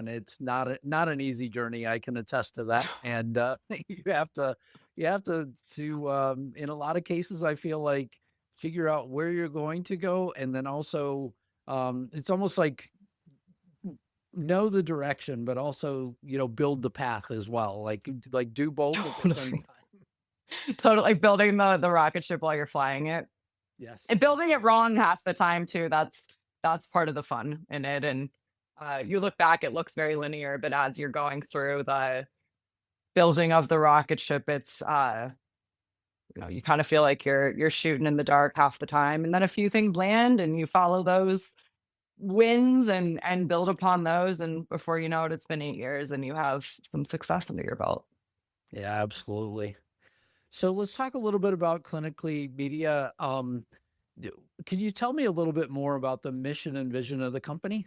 and it's not an easy journey. I can attest to that. And you have to in a lot of cases, I feel like figure out where you're going to go, and then also it's almost like know the direction, but also build the path as well. Like do both at the same Totally. time. Totally building the rocket ship while you're flying it. Yes, And building it absolutely. wrong half the time too, that's part of the fun in it, and, you look back, it looks very linear, but as you're going through the building of the rocket ship, it's, you kinda feel like you're shooting in the dark half the time, and then a few things land, and you follow those wins and build upon those, and before you know it, it's been 8 years, and you have some success under your belt. Yeah, absolutely. So let's talk a little bit about clinically media. D- can you tell me a little bit more about the mission and vision of the company?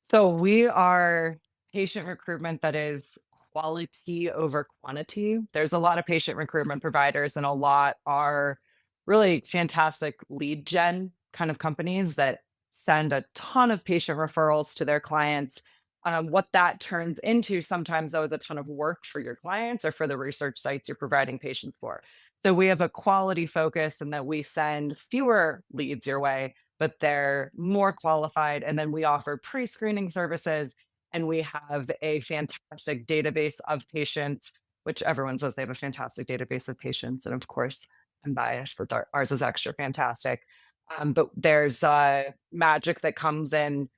So we are patient recruitment that is quality over quantity. There's a lot of patient recruitment providers, and a lot are really fantastic lead gen kind of companies that send a ton of patient referrals to their clients. What that turns into sometimes, though, is a ton of work for your clients or for the research sites you're providing patients for. So we have a quality focus in that we send fewer leads your way, but they're more qualified. And then we offer pre screening services, and we have a fantastic database of patients, which everyone says they have a fantastic database of patients. And of course, I'm biased, but ours is extra fantastic. But there's magic that comes in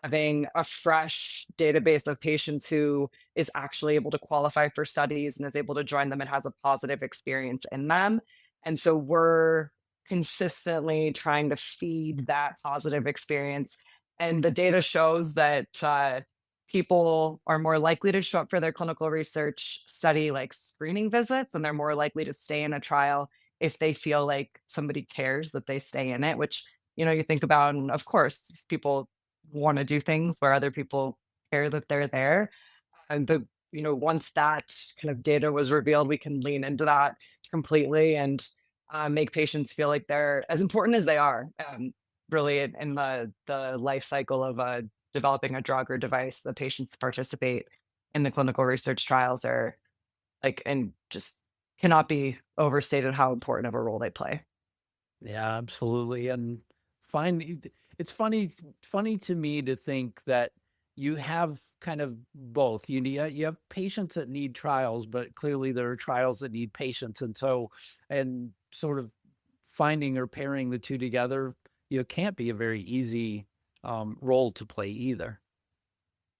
having a fresh database of patients who is actually able to qualify for studies and is able to join them and has a positive experience in them. And so we're consistently trying to feed that positive experience. And the data shows that people are more likely to show up for their clinical research study like screening visits, and they're more likely to stay in a trial if they feel like somebody cares that they stay in it, which, you think about, and of course, people want to do things where other people care that they're there. And once that kind of data was revealed, we can lean into that completely and make patients feel like they're as important as they are. Really, in the life cycle of developing a drug or device, the patients participate in the clinical research trials are like, and just cannot be overstated how important of a role they play. Yeah, absolutely. And find it's funny to me to think that you have kind of both. You have patients that need trials, but clearly there are trials that need patients, and sort of finding or pairing the two together, can't be a very easy role to play either.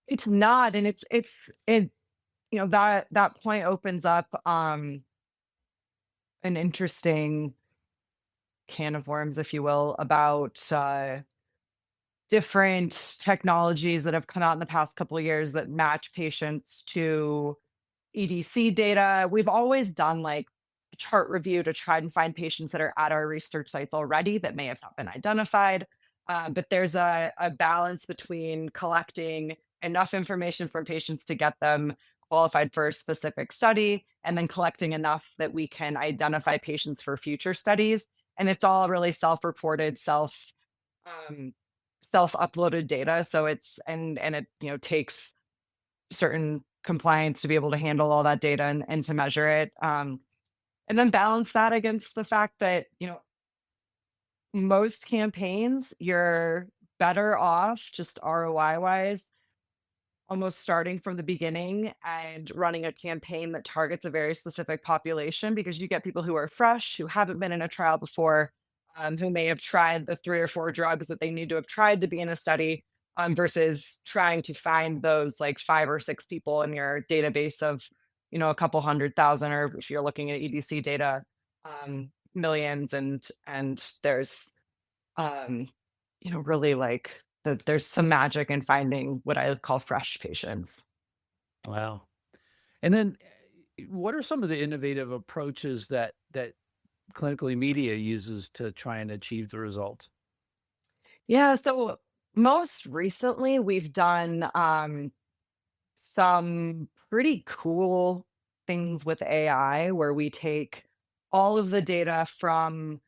It's not, and that point opens up an interesting can of worms, if you will, about different technologies that have come out in the past couple of years that match patients to EDC data. We've always done like a chart review to try and find patients that are at our research sites already that may have not been identified. But there's a balance between collecting enough information from patients to get them qualified for a specific study, and then collecting enough that we can identify patients for future studies. And it's all really self-reported, um, self-uploaded data. So and it takes certain compliance to be able to handle all that data and to measure it. And then balance that against the fact that, most campaigns, you're better off just ROI wise, almost starting from the beginning and running a campaign that targets a very specific population, because you get people who are fresh, who haven't been in a trial before, who may have tried the 3 or 4 drugs that they need to have tried to be in a study, versus trying to find those like 5 or 6 people in your database of, a couple 100,000, or if you're looking at EDC data, millions, and there's um, really like there's some magic in finding what I call fresh patients. Wow. And then what are some of the innovative approaches that clinically media uses to try and achieve the results? Yeah, so most recently we've done some pretty cool things with AI where we take all of the data from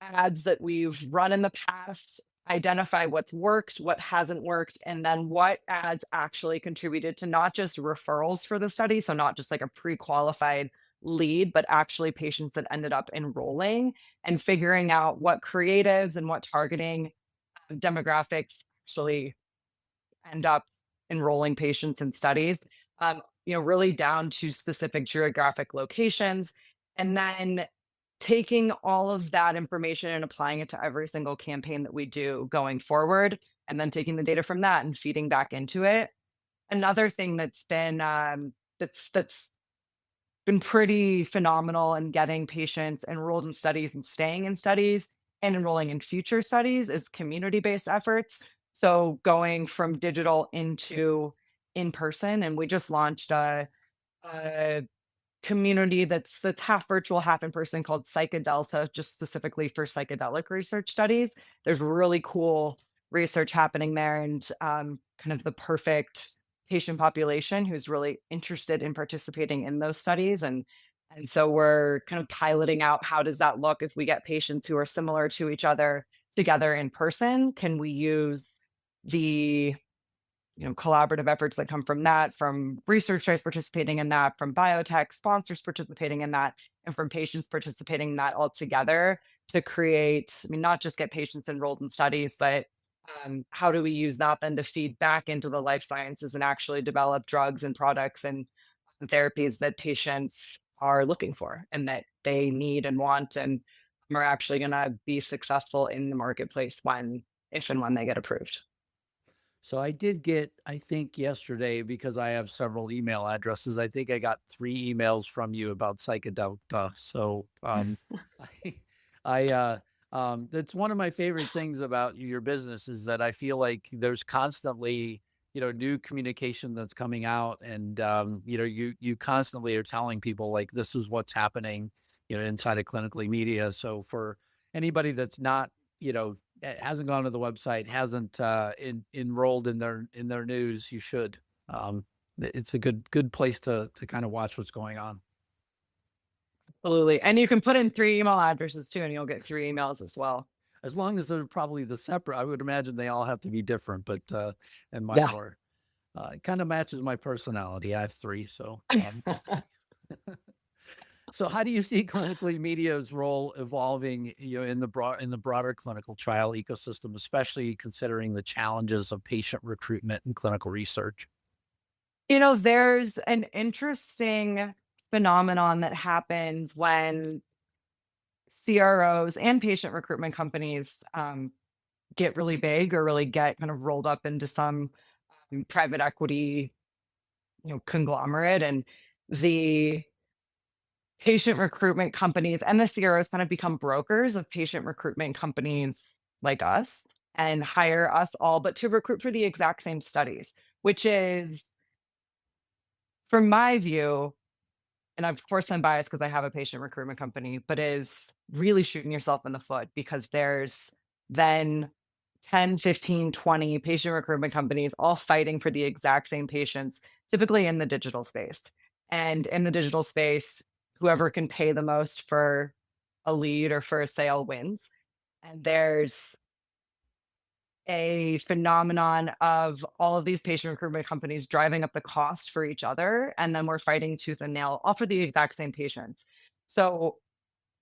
ads that we've run in the past, identify what's worked, what hasn't worked, and then what ads actually contributed to not just referrals for the study, so not just like a pre-qualified lead, but actually patients that ended up enrolling, and figuring out what creatives and what targeting demographics actually end up enrolling patients in studies, really down to specific geographic locations. And then taking all of that information and applying it to every single campaign that we do going forward, and then taking the data from that and feeding back into it. Another thing that's been pretty phenomenal in getting patients enrolled in studies and staying in studies and enrolling in future studies is community-based efforts. So going from digital into in person, and we just launched a community that's half virtual, half in person called Psychodelta, just specifically for psychedelic research studies. There's really cool research happening there, and kind of the perfect patient population who's really interested in participating in those studies. And so we're kind of piloting out how does that look if we get patients who are similar to each other together in person? Can we use the collaborative efforts that come from that, from researchers participating in that, from biotech sponsors participating in that, and from patients participating in that all together to create, I mean, not just get patients enrolled in studies, but how do we use that then to feed back into the life sciences and actually develop drugs and products and therapies that patients are looking for and that they need and want and are actually going to be successful in the marketplace when, if and when they get approved. So I did get, I think yesterday, because I have several email addresses, I think I got 3 emails from you about Psychedelta. So, I that's one of my favorite things about your business is that I feel like there's constantly, new communication that's coming out and, you constantly are telling people like, this is what's happening, inside of clinically media. So for anybody that's not, hasn't gone to the website, hasn't enrolled in their news, you should. It's a good place to kind of watch what's going on. Absolutely, and you can put in 3 email addresses too, and you'll get 3 emails as well. As long as they're probably the separate, I would imagine they all have to be different, but and mine Yeah. were. It kind of matches my personality. I have 3, so okay. So how do you see clinically media's role evolving, in the broader clinical trial ecosystem, especially considering the challenges of patient recruitment and clinical research? There's an interesting phenomenon that happens when CROs and patient recruitment companies, get really big or really get kind of rolled up into some, private equity, conglomerate, and the patient recruitment companies and the CROs kind of become brokers of patient recruitment companies like us and hire us all, but to recruit for the exact same studies, which is, from my view, and of course I'm biased because I have a patient recruitment company, but is really shooting yourself in the foot because there's then 10, 15, 20 patient recruitment companies all fighting for the exact same patients, typically in the digital space. And in the digital space, whoever can pay the most for a lead or for a sale wins. And there's a phenomenon of all of these patient recruitment companies driving up the cost for each other, and then we're fighting tooth and nail all for the exact same patients. So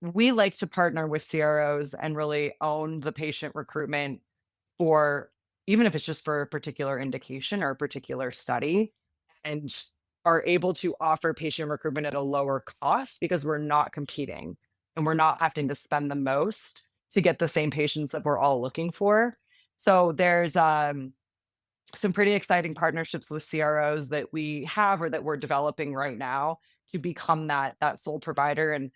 we like to partner with CROs and really own the patient recruitment for, even if it's just for a particular indication or a particular study, and are able to offer patient recruitment at a lower cost because we're not competing and we're not having to spend the most to get the same patients that we're all looking for. So there's some pretty exciting partnerships with CROs that we have or that we're developing right now to become that sole provider. And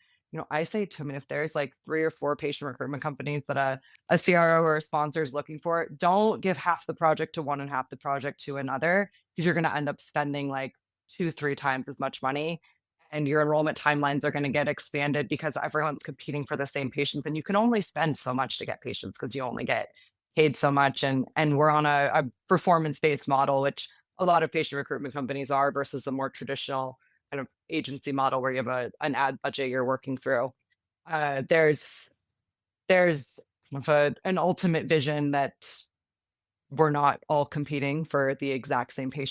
I say to them, if there's like 3 or 4 patient recruitment companies that a CRO or a sponsor is looking for, don't give half the project to one and half the project to another, because you're going to end up spending like 2, 3 times as much money. And your enrollment timelines are going to get expanded because everyone's competing for the same patients. And you can only spend so much to get patients because you only get paid so much, and we're on a performance-based model, which a lot of patient recruitment companies are, versus the more traditional kind of agency model where you have an ad budget you're working through. There's with an ultimate vision that we're not all competing for the exact same patient